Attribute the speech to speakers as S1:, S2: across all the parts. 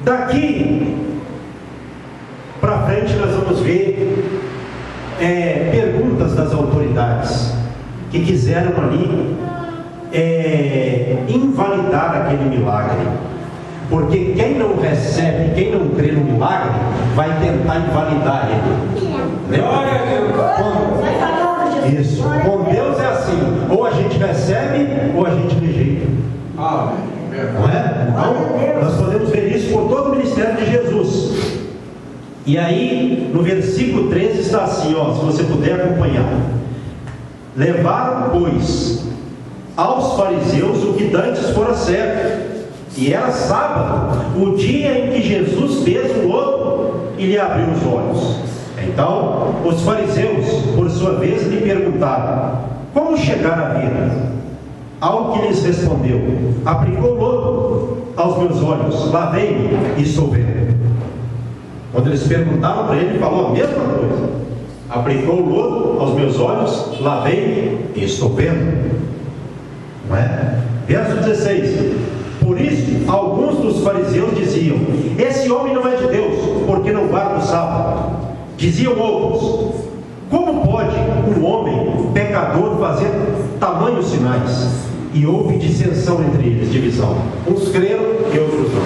S1: Daqui para frente nós vamos ver perguntas das autoridades que quiseram ali invalidar aquele milagre, porque quem não recebe, quem não crê no milagre, vai tentar invalidar ele. Glória a Deus. Isso. Com Deus é assim: ou a gente recebe ou a gente rejeita. Não é? Então nós podemos ver isso por todo o ministério de Jesus. E aí no versículo 13 está assim, ó, se você puder acompanhar: levaram, pois, aos fariseus o que dantes fora certo, e era sábado, o dia em que Jesus fez o lodo e lhe abriu os olhos. Então os fariseus, por sua vez, lhe perguntaram: como chegar à vida? Ao que lhes respondeu: aplicou lodo aos meus olhos, lavei-me e estou vendo. Quando eles perguntaram para ele, ele falou a mesma coisa: aplicou lodo aos meus olhos, lavei-me e estou vendo. Não é? Verso 16: por isso alguns dos fariseus diziam: esse homem não é de Deus, porque não guarda o sábado. Diziam outros: como pode um homem pecador fazer tamanhos sinais? E houve dissensão entre eles, divisão. Uns creram e outros não.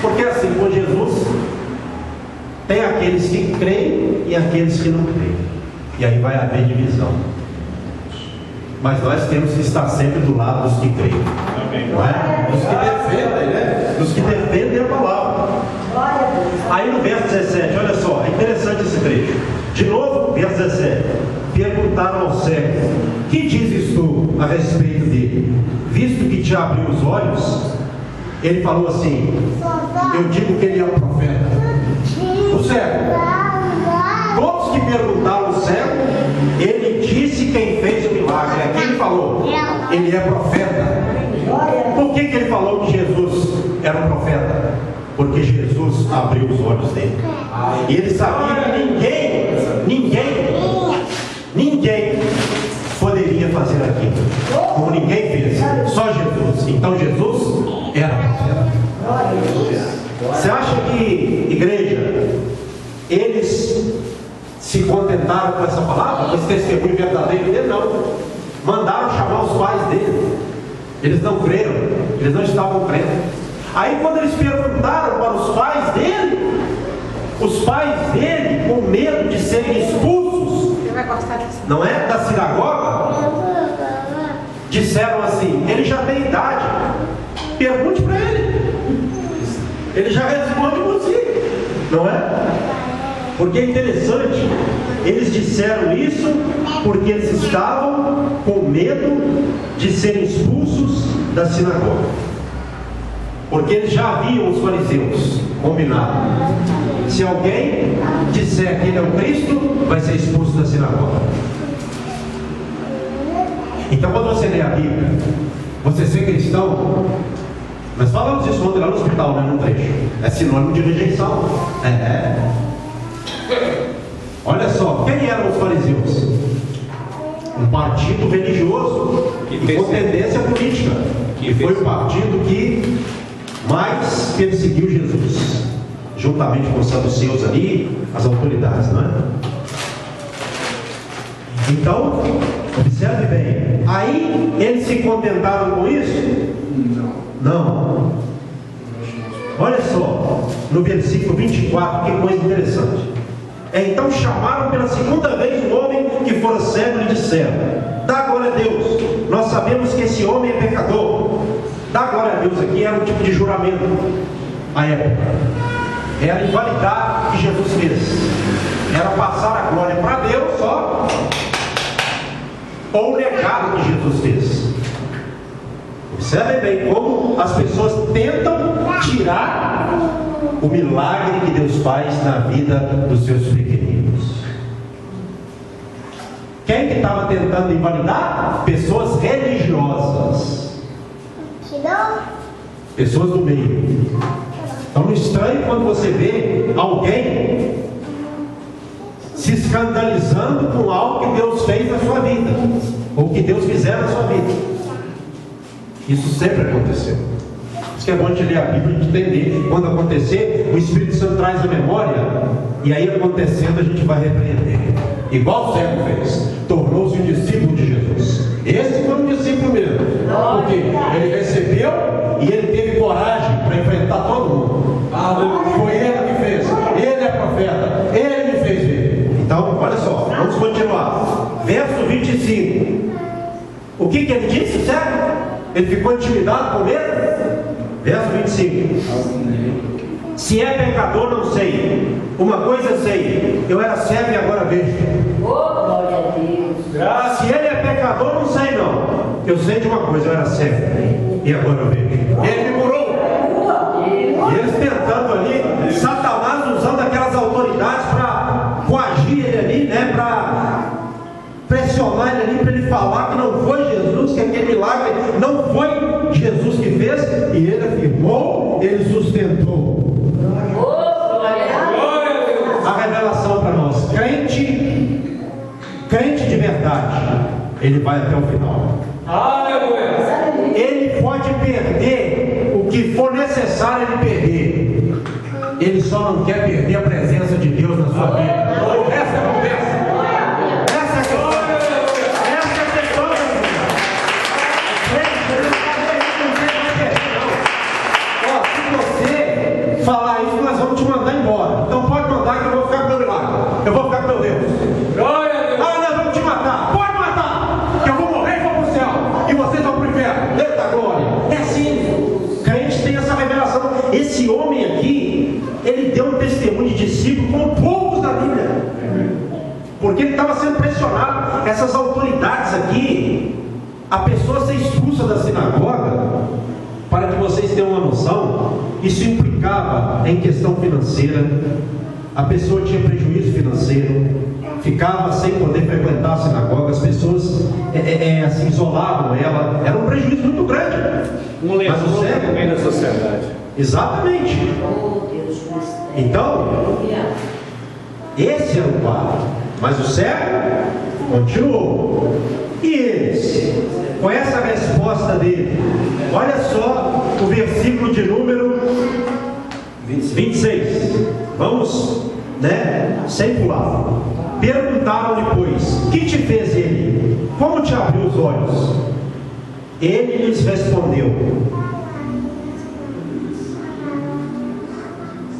S1: Porque assim, com Jesus tem aqueles que creem e aqueles que não creem, e aí vai haver divisão. Mas nós temos que estar sempre do lado dos que creem. Não é? Dos que defendem, né? Dos que defendem a palavra. Aí no verso 17, olha só, é interessante esse trecho. De novo, verso 17: perguntaram ao cego: que dizes tu a respeito dele? Visto que te abriu os olhos. Ele falou assim: eu digo que ele é um profeta. O cego, todos que perguntaram ao cego, ele disse quem fez o milagre. Aqui ele falou: ele é profeta. Por que ele falou que Jesus era um profeta? Porque Jesus abriu os olhos dele. E ele sabia que ninguém poderia fazer aquilo como ninguém fez, só Jesus. Então Jesus era profeta. Você acha que, igreja, eles se contentaram com essa palavra, com esse testemunho verdadeiro dele? Não. Mandaram chamar os pais dele. Eles não creram, eles não estavam crendo. Aí quando eles perguntaram para os pais dele, com medo de serem expulsos, não é, da sinagoga, disseram assim: ele já tem idade, pergunte para ele já responde por si, não é? Porque é interessante, eles disseram isso porque eles estavam com medo de serem expulsos da sinagoga. Porque eles já haviam, os fariseus, combinado: se alguém disser que ele é o Cristo, vai ser expulso da sinagoga. Então quando você lê a Bíblia, você ser cristão, nós falamos isso ontem lá no hospital, né, no trecho, é sinônimo de rejeição. Olha só, quem eram os fariseus? Um partido religioso e com tendência política, que foi o partido que mais perseguiu Jesus, juntamente com os saduceus ali, as autoridades, não é? Então, observe bem. Aí eles se contentaram com isso? Não. Olha só, no versículo 24, que coisa interessante. Então chamaram pela segunda vez um homem que fora cego e lhe disseram: dá glória a Deus, nós sabemos que esse homem é pecador. Dá glória a Deus aqui era um tipo de juramento à época. Era invalidar o que Jesus fez. Era passar a glória para Deus só, ou negar o que Jesus fez. Observe bem como as pessoas tentam tirar o milagre que Deus faz na vida dos seus pequeninos. Quem que estava tentando invalidar? Pessoas religiosas, pessoas do meio. Então não estranhe quando você vê alguém se escandalizando com algo que Deus fez na sua vida, ou que Deus fizer na sua vida. Isso sempre aconteceu. que é bom de ler a Bíblia e entender. Quando acontecer, o Espírito Santo traz a memória, e aí acontecendo a gente vai repreender. Igual o cego fez, tornou-se um discípulo de Jesus. Esse foi um discípulo mesmo, porque ele recebeu e ele teve coragem para enfrentar todo mundo. Foi ele que fez, ele é profeta, ele me fez ver. Então, olha só, vamos continuar. Verso 25. O que ele disse, certo? Ele ficou intimidado com medo? Verso 25. Se é pecador, não sei. Uma coisa eu sei, eu era cego e agora vejo.
S2: Glória a Deus.
S1: Se ele é pecador, não sei não. Eu sei de uma coisa, eu era cego e agora eu vejo. Ele me curou. E eles tentando ali, Satanás usando aquelas autoridades para coagir ele ali, né? Para pressionar ele ali, para ele falar que não foi Jesus, que aquele milagre não foi Jesus que fez, e ele afirmou, ele sustentou. A revelação para nós, crente de verdade, ele vai até o final. Ele pode perder o que for necessário ele perder. Ele só não quer perder a presença de Deus na sua vida. O resto é conversa. Essa é a questão. Essa é a questão. Ó, se você falar isso, nós vamos te mandar embora. Então pode mandar que eu vou ficar com meu milagre. Eu vou ficar com meu Deus. Ah, nós vamos te matar. Pode matar. Que eu vou morrer e vou para o céu. E vocês vão para o inferno. Eita glória. É assim. Crente tem essa revelação. Esse homem aqui, ele deu um testemunho de discípulo com poucos da Bíblia. Porque ele estava sendo pressionado. Essas autoridades aqui, a pessoa ser expulsa da sinagoga, para que vocês tenham uma noção, isso implicava em questão financeira. A pessoa tinha prejuízo financeiro, ficava sem poder frequentar a sinagoga, as pessoas assim, isolavam ela, era um prejuízo muito grande. Mas o cego
S3: também da sociedade.
S1: Exatamente. Então, esse era o quadro. Mas o cego continuou. E eles, com essa resposta dele, olha só o versículo de número 26. Vamos, né? Sem pular. Perguntaram-lhe, pois, que te fez ele? Como te abriu os olhos? Ele lhes respondeu: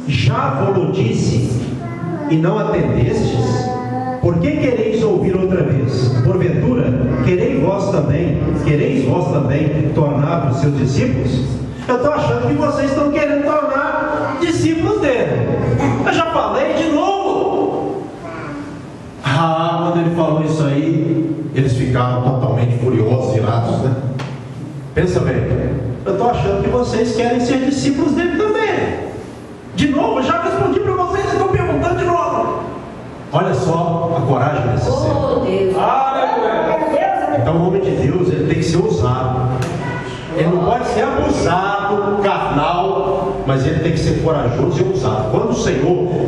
S1: já vos disse e não atendestes? Por que quereis ouvir outra vez? Porventura, quereis vós também tornar-vos seus discípulos? Eu estou achando que vocês estão querendo tornar discípulos dele. Eu já falei de novo. Quando ele falou isso aí, eles ficaram totalmente furiosos, irados, né? Pensa bem, eu estou achando que vocês querem ser discípulos dele também. De novo, eu já respondi para vocês e estão perguntando de novo. Olha só a coragem desse servo. Então o homem de Deus, ele tem que ser ousado. Ele não pode ser abusado, carnal, mas ele tem que ser corajoso e ousado. Quando o Senhor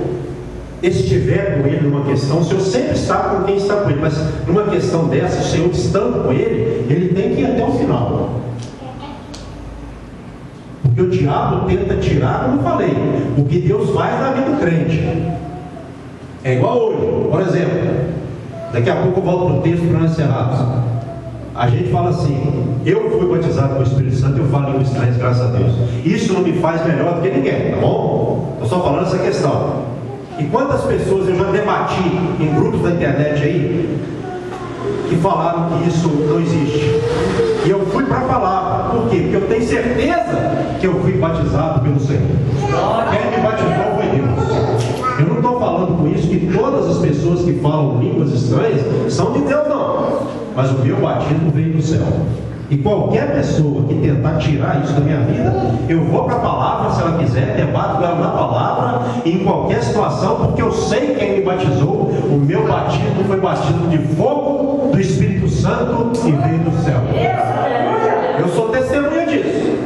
S1: estiver com ele numa questão, o Senhor sempre está com quem está com ele, mas numa questão dessa, o Senhor estando com ele, ele tem que ir até o final. Porque o diabo tenta tirar, como eu falei, o que Deus faz na vida do crente. É igual hoje, por exemplo, daqui a pouco eu volto para o texto para nós encerrarmos. A gente fala assim: eu fui batizado com o Espírito Santo, eu falo em estranhos, graças a Deus. Isso não me faz melhor do que ninguém, tá bom? Estou só falando essa questão. E quantas pessoas eu já debati em grupos da internet aí que falaram que isso não existe? E eu fui para a palavra. Por quê? Porque eu tenho certeza que eu fui batizado pelo Senhor. Quem me batizou foi Deus. Eu não estou falando com isso que todas as pessoas que falam línguas estranhas são de Deus, não. Mas o meu batismo veio do céu. E qualquer pessoa que tentar tirar isso da minha vida, eu vou para a palavra, se ela quiser, debato com ela na palavra, em qualquer situação, porque eu sei quem me batizou. O meu batismo foi batismo de fogo do Espírito Santo e veio do céu. Eu sou testemunha disso.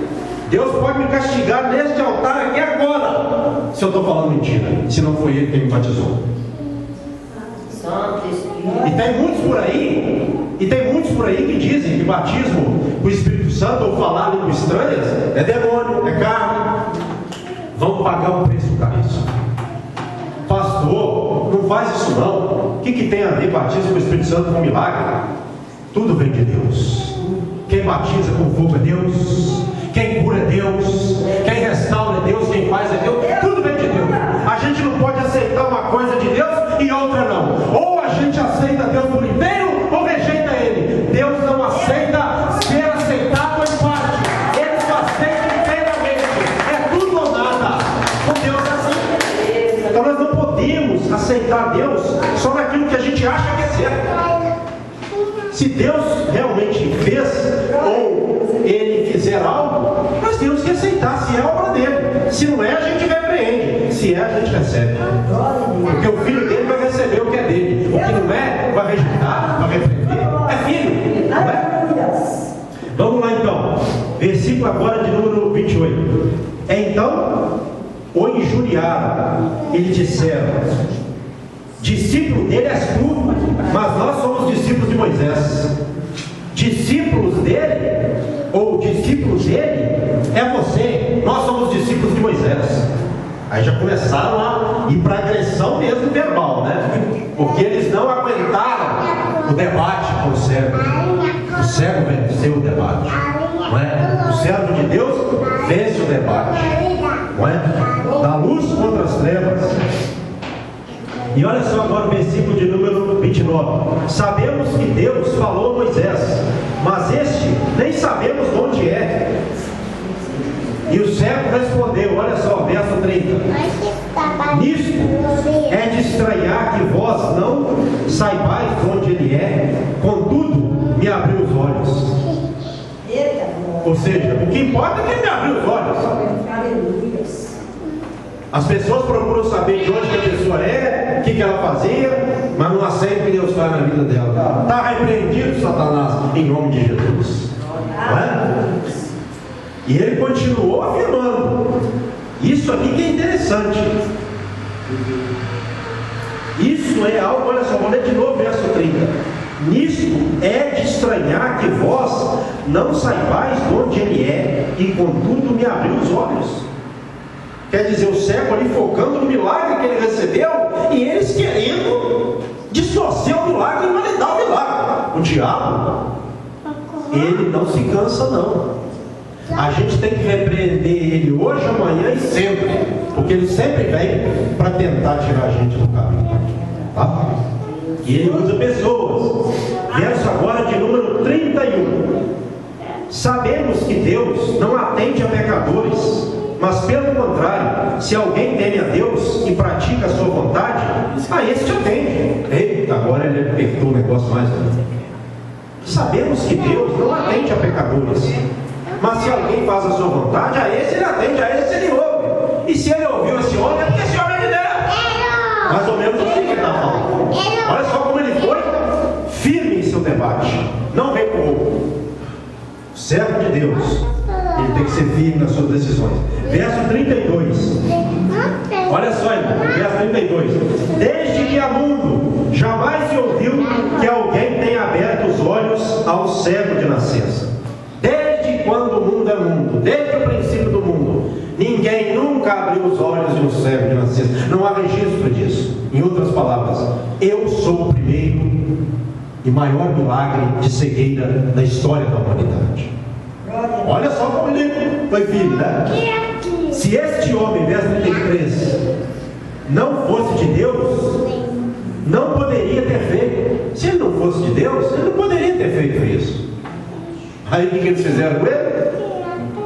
S1: Deus pode me castigar neste altar aqui agora, se eu estou falando mentira, se não foi Ele quem me batizou. E tem muitos por aí que dizem que batismo com o Espírito Santo ou falar língua estranhas é demônio, é que tem a ver batismo com o Espírito Santo com milagre? Tudo vem de Deus. Quem batiza com fogo é Deus, quem cura é Deus, quem restaura é Deus, quem faz é Deus, tudo vem de Deus. A gente não pode aceitar uma coisa de Deus e outra não. Ou a gente aceita Deus por inteiro ou rejeita Ele. Deus não aceita ser aceitado em parte, Ele só aceita inteiramente. É tudo ou nada. Com Deus é assim. Então nós não podemos aceitar Deus só naquilo que a gente acha que é certo. Se Deus realmente fez ou Ele fizer algo, nós temos que aceitar se é obra dele. Se não é, a gente repreende. Se é, a gente recebe. Porque o filho dele vai receber o que é dele. O que não é, vai rejeitar, vai repreender. É filho, não é? Vamos lá então. Versículo agora de número 28. Então o injuriaram e lhe disseram: discípulo dele és tu, mas nós somos discípulos de Moisés. Discípulos dele, ou discípulos dele, é você. Nós somos discípulos de Moisés. Aí já começaram a ir para agressão mesmo verbal, né? Porque eles não aguentaram o debate com o servo. O servo venceu o debate, não é? O servo de Deus vence o debate, não é? Da luz contra as trevas. E olha só agora o versículo de número 29. Sabemos que Deus falou a Moisés, mas este nem sabemos de onde é. E o servo respondeu, olha só, verso 30. Nisto é de estranhar que vós não saibais de onde ele é, contudo me abriu os olhos. Ou seja, o que importa é que ele me abriu os olhos. As pessoas procuram saber de onde que a pessoa é, o que ela fazia, mas não aceitam o que Deus faz na vida dela. Está repreendido, Satanás, em nome de Jesus. Não é? E ele continuou afirmando. Isso aqui que é interessante. Isso é algo, olha só, vou ler de novo verso 30. Nisto é de estranhar que vós não saibais de onde ele é, e contudo me abriu os olhos. Quer dizer, o cego ali focando no milagre que ele recebeu, e eles querendo distorcer o milagre e invalidar o milagre. O diabo, ele não se cansa não. A gente tem que repreender ele hoje, amanhã e sempre, porque ele sempre vem para tentar tirar a gente do caminho, tá? E ele usa pessoas. Verso agora de número 31. Sabemos que Deus não atende a pecadores, mas pelo contrário, se alguém teme a Deus e pratica a sua vontade, a esse te atende. Eita, agora ele apertou o negócio mais. Sabemos que Deus não atende a pecadores, mas se alguém faz a sua vontade, a esse ele atende, a esse ele ouve. E se ele ouviu esse homem, é porque esse homem é de Deus. Mais ou menos assim que ele está falando. Olha só como ele foi firme em seu debate, não recuou. Servo de Deus, ele tem que ser firme nas suas decisões. Verso 32. Olha só, irmão, verso 32. Desde que há mundo, jamais se ouviu que alguém tenha aberto os olhos ao cego de nascença. Desde quando o mundo é mundo, desde o princípio do mundo, ninguém nunca abriu os olhos de um cego de nascença. Não há registro disso. Em outras palavras, eu sou o primeiro e maior milagre de cegueira da história da humanidade. Olha só como ele foi firme, né? Se este homem, verso 33, não fosse de Deus, não poderia ter feito. Se ele não fosse de Deus, ele não poderia ter feito isso. Aí o que eles fizeram com ele?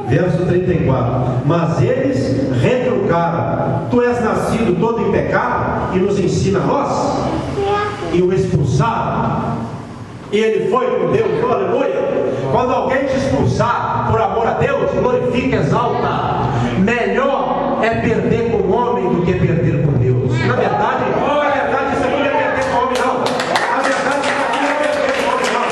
S1: Verso 34. Mas eles retrucaram: tu és nascido todo em pecado e nos ensina a nós? E o expulsaram. E ele foi com Deus, aleluia. Quando alguém te expulsar por amor a Deus, glorifica, exalta. Melhor é perder com o homem do que perder com Deus. Na verdade, isso aqui não é perder com o homem, não. Na verdade, isso aqui não é perder com o homem, não.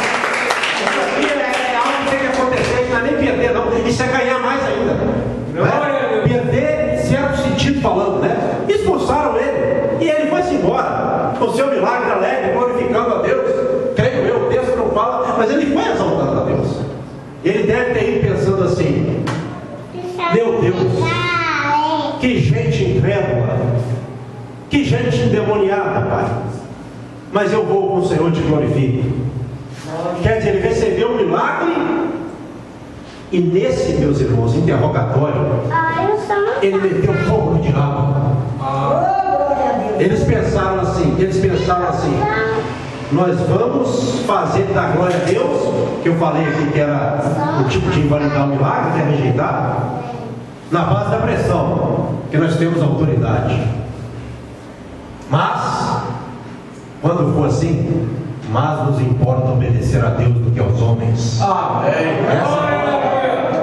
S1: Isso aqui é algo que tem que acontecer, isso não é nem perder, não. Isso é ganhar mais ainda. Né? Perder, em certo sentido falando, né? Expulsaram ele e ele foi-se embora com o seu milagre alegre, glorificando a Deus. Creio eu, o texto não fala, mas ele foi exaltando a Deus. Ele deve ter ido pensando assim: meu Deus, que gente incrédula, que gente endemoniada, Pai. mas eu vou com o Senhor te glorifico. Quer dizer, ele recebeu um milagre, e nesse, meus irmãos, interrogatório, ele meteu fogo no diabo. Eles pensaram assim, nós vamos fazer da glória a Deus, que eu falei aqui que era o tipo de invalidar o milagre, que é rejeitar, na base da pressão, que nós temos autoridade. Mas, quando for assim, mais nos importa obedecer a Deus do que aos homens.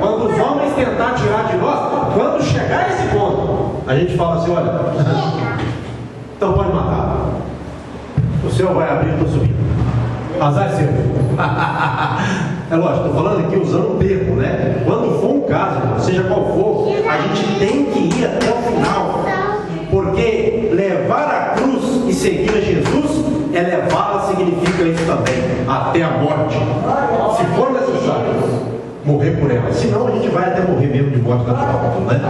S1: Quando os homens tentar tirar de nós, quando chegar a esse ponto, a gente fala assim, olha, então pode matar. O céu vai abrir e estou subindo. Azar é seu. É lógico, estou falando aqui usando o termo, né? Quando for um caso, seja qual for, a gente tem que ir até o final. Porque levar a cruz e seguir a Jesus, levá-la significa isso também, até a morte. Se for necessário, morrer por ela. Senão a gente vai até morrer mesmo de morte natural, né?